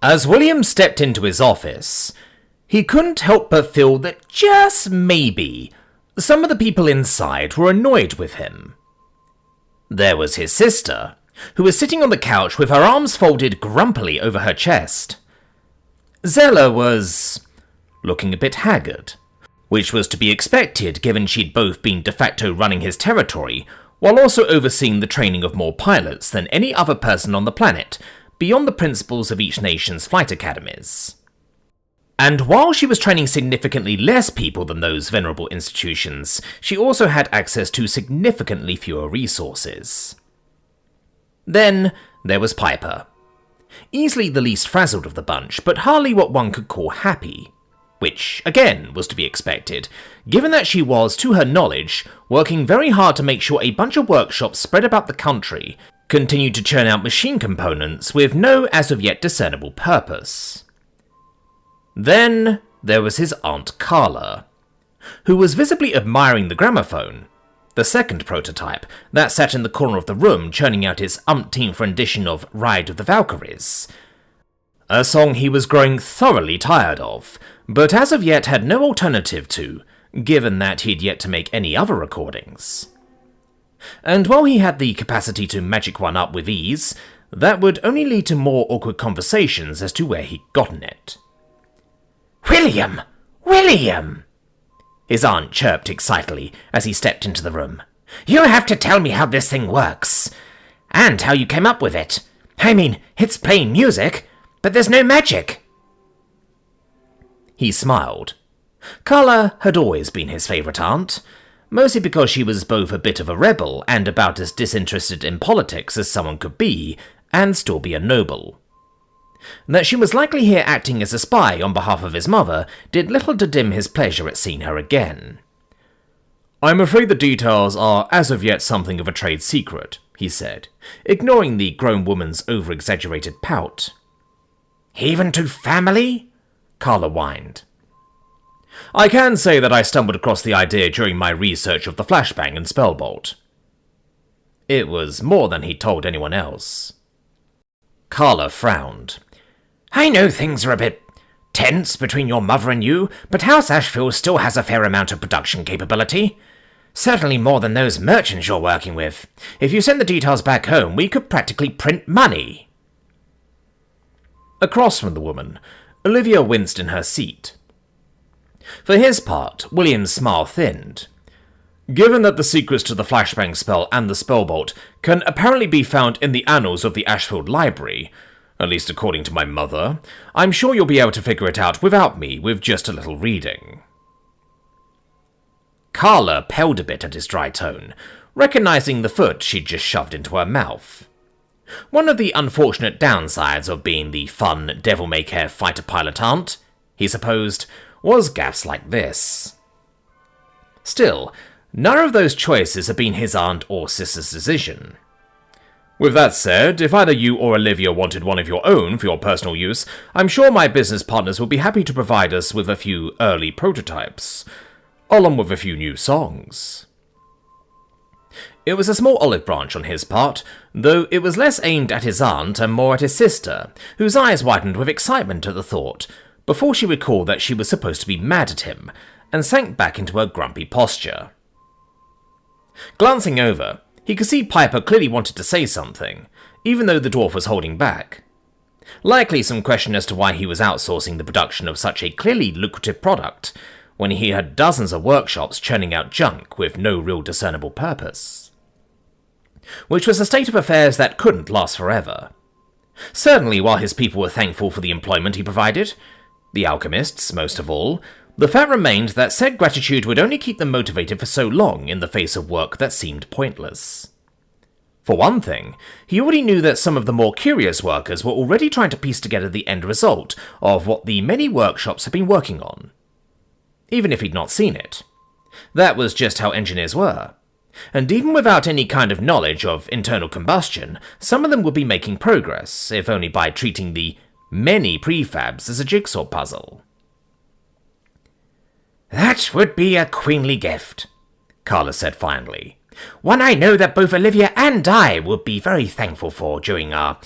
As William stepped into his office, he couldn't help but feel that just maybe some of the people inside were annoyed with him. There was his sister, who was sitting on the couch with her arms folded grumpily over her chest. Zella was looking a bit haggard, which was to be expected given she'd both been de facto running his territory, while also overseeing the training of more pilots than any other person on the planet, beyond the principals of each nation's flight academies. And while she was training significantly less people than those venerable institutions, she also had access to significantly fewer resources. Then there was Piper. Easily the least frazzled of the bunch, but hardly what one could call happy. Which, again, was to be expected, given that she was, to her knowledge, working very hard to make sure a bunch of workshops spread about the country continued to churn out machine components with no as of yet discernible purpose. Then there was his Aunt Carla, who was visibly admiring the gramophone, the second prototype, that sat in the corner of the room churning out its umpteenth rendition of Ride of the Valkyries, a song he was growing thoroughly tired of, but as of yet had no alternative to, given that he'd yet to make any other recordings. And while he had the capacity to magic one up with ease, that would only lead to more awkward conversations as to where he'd gotten it. "William! William!" his aunt chirped excitedly as he stepped into the room. "You have to tell me how this thing works, and how you came up with it. I mean, it's plain music, but there's no magic." He smiled. Carla had always been his favourite aunt, mostly because she was both a bit of a rebel and about as disinterested in politics as someone could be, and still be a noble. That she was likely here acting as a spy on behalf of his mother did little to dim his pleasure at seeing her again. "I'm afraid the details are as of yet something of a trade secret," he said, ignoring the grown woman's over-exaggerated pout. "Even to family?" Carla whined. "I can say that I stumbled across the idea during my research of the flashbang and spellbolt." It was more than he'd told anyone else. Carla frowned. "I know things are a bit tense between your mother and you, but House Ashfield still has a fair amount of production capability. Certainly more than those merchants you're working with. If you send the details back home, we could practically print money." Across from the woman, Olivia winced in her seat. For his part, William's smile thinned. Given that the secrets to the flashbang spell and the spellbolt can apparently be found in the annals of the Ashfield Library, at least according to my mother, I'm sure you'll be able to figure it out without me with just a little reading. Carla paled a bit at his dry tone, recognizing the foot she'd just shoved into her mouth. One of the unfortunate downsides of being the fun, devil-may-care fighter pilot aunt, he supposed, was gaffes like this. Still, none of those choices had been his aunt or sister's decision. With that said, if either you or Olivia wanted one of your own for your personal use, I'm sure my business partners will be happy to provide us with a few early prototypes, along with a few new songs. It was a small olive branch on his part, though it was less aimed at his aunt and more at his sister, whose eyes widened with excitement at the thought, before she recalled that she was supposed to be mad at him, and sank back into her grumpy posture. Glancing over, he could see Piper clearly wanted to say something, even though the dwarf was holding back. Likely some question as to why he was outsourcing the production of such a clearly lucrative product, when he had dozens of workshops churning out junk with no real discernible purpose. Which was a state of affairs that couldn't last forever. Certainly while his people were thankful for the employment he provided, the alchemists most of all, the fact remained that said gratitude would only keep them motivated for so long in the face of work that seemed pointless. For one thing, he already knew that some of the more curious workers were already trying to piece together the end result of what the many workshops had been working on. Even if he'd not seen it. That was just how engineers were. And even without any kind of knowledge of internal combustion, some of them would be making progress, if only by treating the many prefabs as a jigsaw puzzle. "That would be a queenly gift," Carla said finally. "One I know that both Olivia and I would be very thankful for during our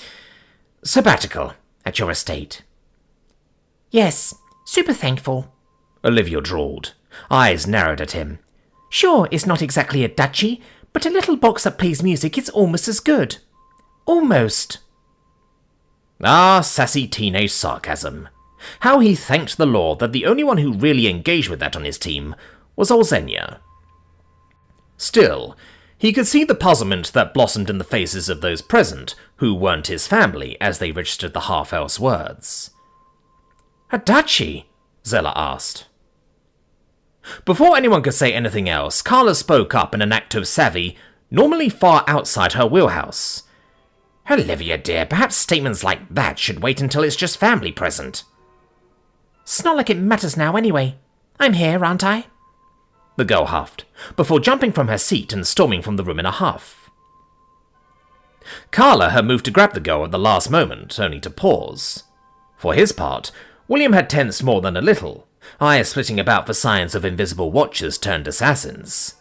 sabbatical at your estate." Yes, super thankful, Olivia drawled, eyes narrowed at him. Sure, it's not exactly a duchy, but a little box that plays music is almost as good. Almost. Ah, sassy teenage sarcasm. How he thanked the Lord that the only one who really engaged with that on his team was old Xenia. Still, he could see the puzzlement that blossomed in the faces of those present who weren't his family as they registered the half-elf's words. A duchy? Zella asked. Before anyone could say anything else, Carla spoke up in an act of savvy, normally far outside her wheelhouse. Olivia dear, perhaps statements like that should wait until it's just family present. It's not like it matters now anyway. I'm here, aren't I? The girl huffed, before jumping from her seat and storming from the room in a huff. Carla had moved to grab the girl at the last moment, only to pause. For his part, William had tensed more than a little, eyes splitting about for signs of invisible watchers turned assassins.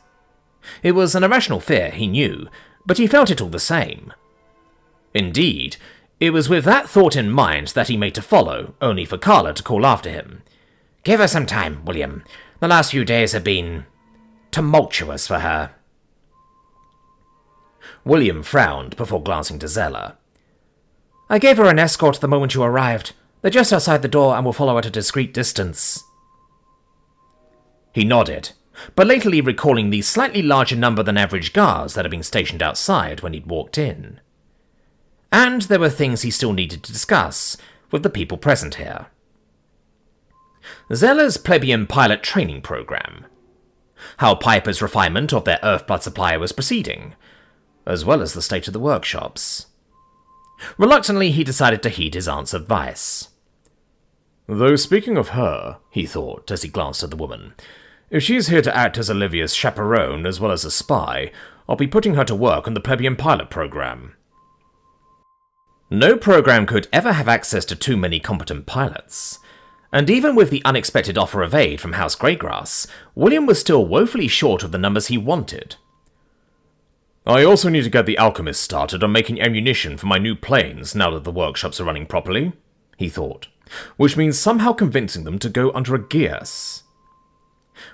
It was an irrational fear, he knew, but he felt it all the same. Indeed, it was with that thought in mind that he made to follow, only for Carla to call after him. Give her some time, William. The last few days have been tumultuous for her. William frowned before glancing to Zella. I gave her an escort the moment you arrived. They're just outside the door and will follow at a discreet distance. He nodded, but lately recalling the slightly larger number than average guards that had been stationed outside when he'd walked in. And there were things he still needed to discuss with the people present here. Zella's plebeian pilot training program. How Piper's refinement of their Earthblood supply was proceeding, as well as the state of the workshops. Reluctantly, he decided to heed his aunt's advice. Though speaking of her, he thought as he glanced at the woman, if she's here to act as Olivia's chaperone as well as a spy, I'll be putting her to work on the plebeian pilot program. No program could ever have access to too many competent pilots, and even with the unexpected offer of aid from House Greygrass, William was still woefully short of the numbers he wanted. I also need to get the alchemists started on making ammunition for my new planes now that the workshops are running properly, he thought, which means somehow convincing them to go under a geas.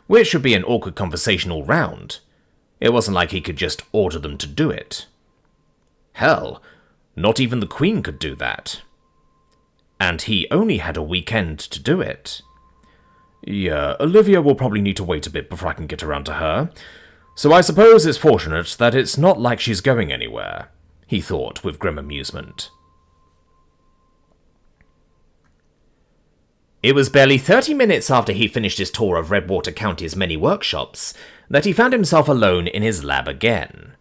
Which would be an awkward conversation all round. It wasn't like he could just order them to do it. Hell, not even the Queen could do that. And he only had a weekend to do it. Yeah, Olivia will probably need to wait a bit before I can get around to her, so I suppose it's fortunate that it's not like she's going anywhere, he thought with grim amusement. It was barely 30 minutes after he finished his tour of Redwater County's many workshops that he found himself alone in his lab again.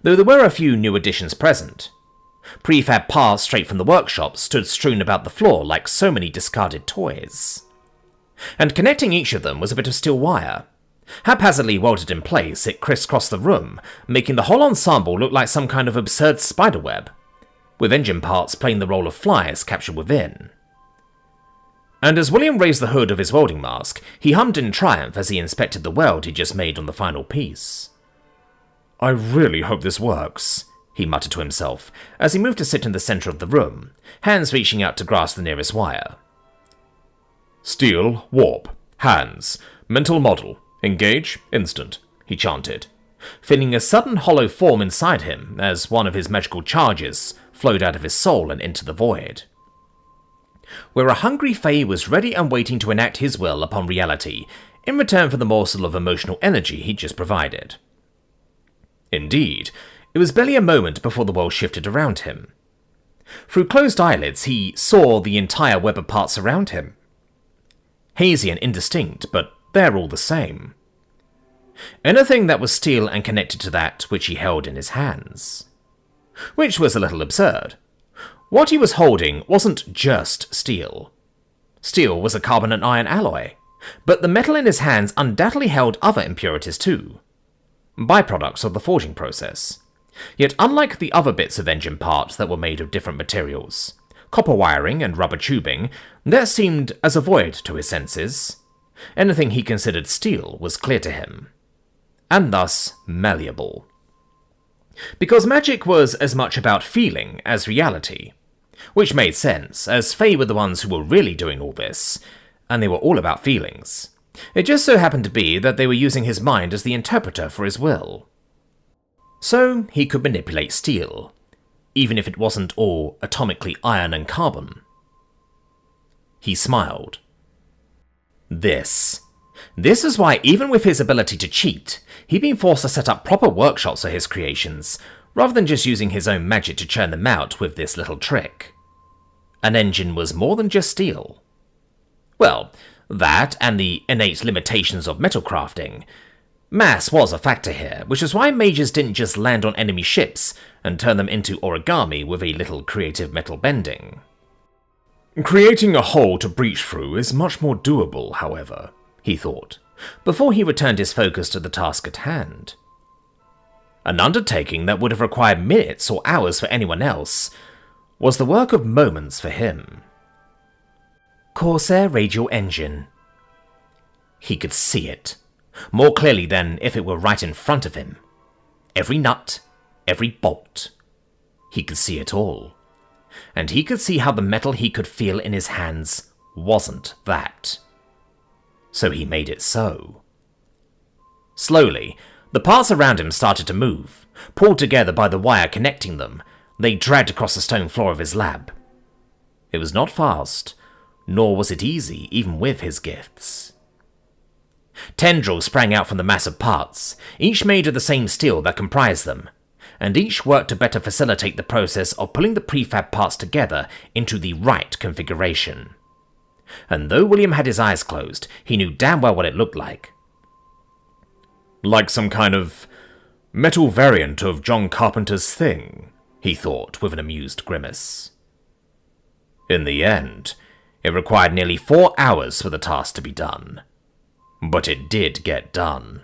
Though there were a few new additions present. Prefab parts straight from the workshop stood strewn about the floor like so many discarded toys. And connecting each of them was a bit of steel wire. Haphazardly welded in place, it crisscrossed the room, making the whole ensemble look like some kind of absurd spiderweb, with engine parts playing the role of flies captured within. And as William raised the hood of his welding mask, he hummed in triumph as he inspected the weld he'd just made on the final piece. I really hope this works, he muttered to himself, as he moved to sit in the centre of the room, hands reaching out to grasp the nearest wire. Steel, warp, hands, mental model, engage, instant, he chanted, feeling a sudden hollow form inside him as one of his magical charges flowed out of his soul and into the void. Where a hungry Fae was ready and waiting to enact his will upon reality in return for the morsel of emotional energy he'd just provided. Indeed, it was barely a moment before the world shifted around him. Through closed eyelids, he saw the entire web of parts around him. Hazy and indistinct, but they're all the same. Anything that was steel and connected to that which he held in his hands. Which was a little absurd. What he was holding wasn't just steel. Steel was a carbon and iron alloy, but the metal in his hands undoubtedly held other impurities too. Byproducts of the forging process. Yet unlike the other bits of engine parts that were made of different materials, copper wiring and rubber tubing, that seemed as a void to his senses. Anything he considered steel was clear to him, and thus malleable. Because magic was as much about feeling as reality. Which made sense, as Fae were the ones who were really doing all this, and they were all about feelings. It just so happened to be that they were using his mind as the interpreter for his will. So he could manipulate steel, even if it wasn't all atomically iron and carbon. He smiled. This is why, even with his ability to cheat, he'd been forced to set up proper workshops for his creations, rather than just using his own magic to churn them out with this little trick. An engine was more than just steel. Well, that and the innate limitations of metal crafting. Mass was a factor here, which is why mages didn't just land on enemy ships and turn them into origami with a little creative metal bending. Creating a hole to breach through is much more doable, however, he thought, before he returned his focus to the task at hand. An undertaking that would have required minutes or hours for anyone else was the work of moments for him. Corsair Radial Engine. He could see it, more clearly than if it were right in front of him. Every nut, every bolt. He could see it all. And he could see how the metal he could feel in his hands wasn't that. So he made it so. Slowly, the parts around him started to move. Pulled together by the wire connecting them, they dragged across the stone floor of his lab. It was not fast, nor was it easy, even with his gifts. Tendrils sprang out from the mass of parts, each made of the same steel that comprised them, and each worked to better facilitate the process of pulling the prefab parts together into the right configuration. And though William had his eyes closed, he knew damn well what it looked like. Like some kind of metal variant of John Carpenter's Thing, he thought with an amused grimace. In the end, it required nearly 4 hours for the task to be done. But it did get done.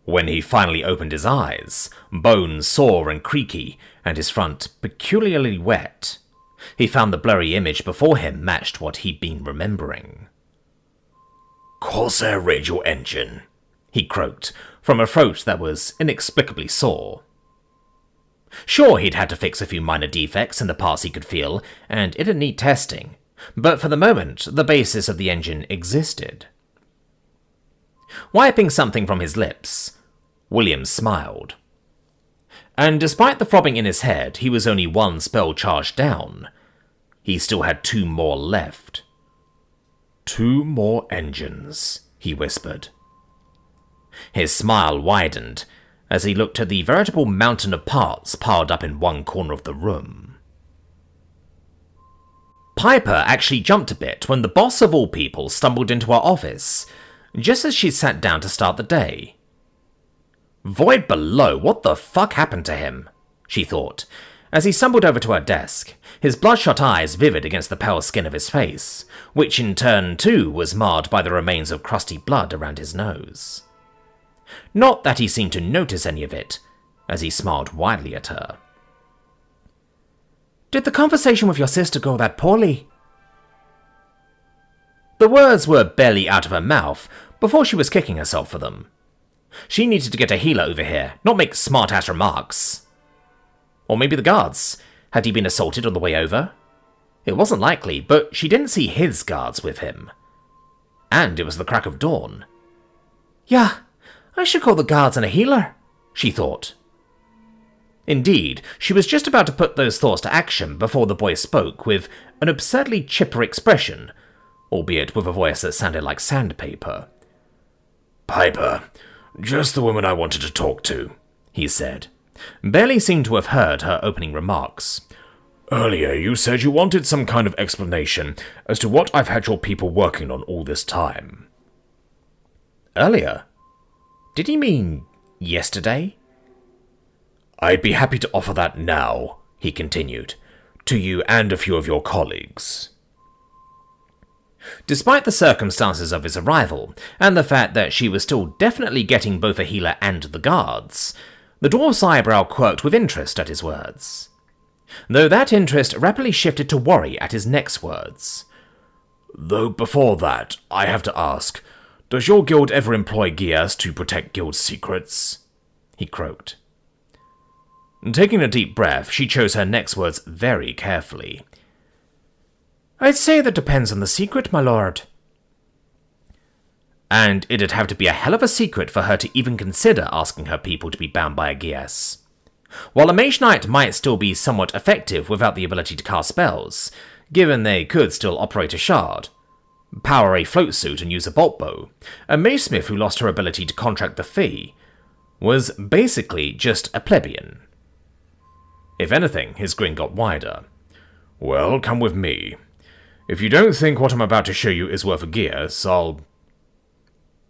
When he finally opened his eyes, bones sore and creaky, and his front peculiarly wet, he found the blurry image before him matched what he'd been remembering. Corsair Radial Engine, he croaked, from a throat that was inexplicably sore. Sure, he'd had to fix a few minor defects in the parts he could feel, and it'd need testing, but for the moment, the basis of the engine existed. Wiping something from his lips, William smiled. And despite the throbbing in his head, he was only 1 spell charged down. He still had 2 more left. 2 more engines, he whispered. His smile widened as he looked at the veritable mountain of parts piled up in one corner of the room. Piper actually jumped a bit when the boss of all people stumbled into her office, just as she sat down to start the day. Void below, what the fuck happened to him? She thought, as he stumbled over to her desk, his bloodshot eyes vivid against the pale skin of his face, which in turn too was marred by the remains of crusty blood around his nose. Not that he seemed to notice any of it, as he smiled widely at her. Did the conversation with your sister go that poorly? The words were barely out of her mouth before she was kicking herself for them. She needed to get a healer over here, not make smart-ass remarks. Or maybe the guards. Had he been assaulted on the way over? It wasn't likely, but she didn't see his guards with him. And it was the crack of dawn. Yeah, I should call the guards and a healer, she thought. Indeed, she was just about to put those thoughts to action before the boy spoke with an absurdly chipper expression, albeit with a voice that sounded like sandpaper. Piper, just the woman I wanted to talk to, he said. Barely seemed to have heard her opening remarks. Earlier you said you wanted some kind of explanation as to what I've had your people working on all this time. Earlier? Did he mean yesterday? I'd be happy to offer that now, he continued, to you and a few of your colleagues. Despite the circumstances of his arrival, and the fact that she was still definitely getting both a healer and the guards, the dwarf's eyebrow quirked with interest at his words. Though that interest rapidly shifted to worry at his next words. Though before that, I have to ask, does your guild ever employ Gears to protect guild secrets? He croaked. Taking a deep breath, she chose her next words very carefully. I'd say that depends on the secret, my lord. And it'd have to be a hell of a secret for her to even consider asking her people to be bound by a geas. While a Mage Knight might still be somewhat effective without the ability to cast spells, given they could still operate a shard, power a float suit and use a bolt bow, a Mage Smith who lost her ability to contract the fee was basically just a plebeian. If anything, his grin got wider. Well, come with me. If you don't think what I'm about to show you is worth a geas, I'll...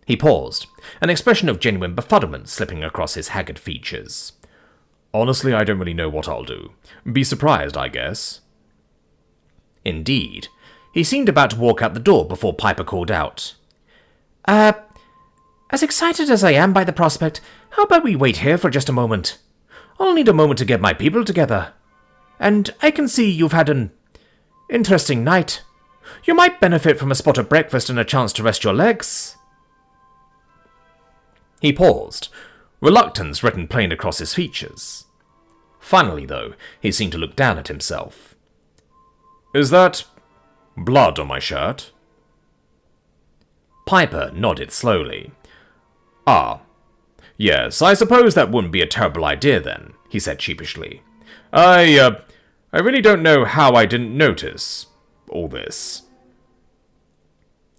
He paused, an expression of genuine befuddlement slipping across his haggard features. Honestly, I don't really know what I'll do. Be surprised, I guess. Indeed. He seemed about to walk out the door before Piper called out. As excited as I am by the prospect, how about we wait here for just a moment? I'll need a moment to get my people together. And I can see you've had an interesting night. You might benefit from a spot of breakfast and a chance to rest your legs. He paused, reluctance written plain across his features. Finally, though, he seemed to look down at himself. Is that blood on my shirt? Piper nodded slowly. Ah, yes, I suppose that wouldn't be a terrible idea then, he said sheepishly. I really don't know how I didn't notice all this.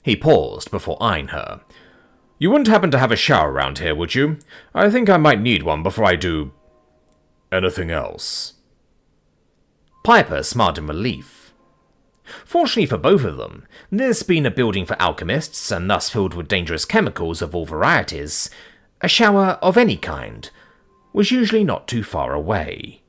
He paused before eyeing her. You wouldn't happen to have a shower around here, would you? I think I might need one before I do anything else. Piper smiled in relief. Fortunately for both of them, this being a building for alchemists and thus filled with dangerous chemicals of all varieties, a shower of any kind was usually not too far away.